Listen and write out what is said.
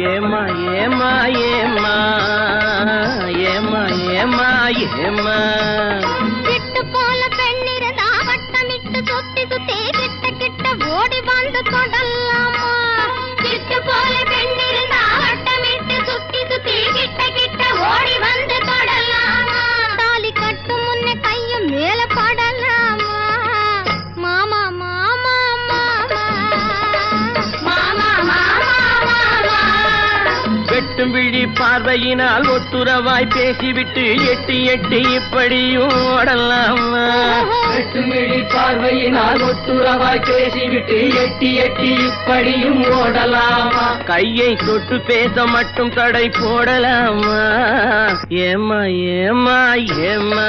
ஏமா ஏமா ஏமா ஏமா ஏமா ஏமா கிட்டு போல பெண்ணிருந்தா வட்டமிட்டு சுத்தி சுத்தி கிட்ட கிட்ட ஓடி வந்து தொடலாமா கிட்டு போல பெண்ணிருந்தா வட்டமிட்டு சுத்தி சுத்தி கிட்ட கிட்ட ஓடி வந்து தொடலாமா தாலி கட்டும் முன்னே கையும் மேல படலாமா மாமா மாமா மாமா மாமா மாமா வெட்டும் விழி பார்வையினால் ஒட்டுறவாய் பேசிவிட்டு எட்டி எட்டி இப்படியும் ஓடலாமா வெட்டும் விழி பார்வையினால் ஒட்டுறவாய் பேசிவிட்டு எட்டி எட்டி இப்படியும் ஓடலாமா கையை தொட்டு பேச மட்டும் தடை போடலாமா ஏமா ஏமா ஏமா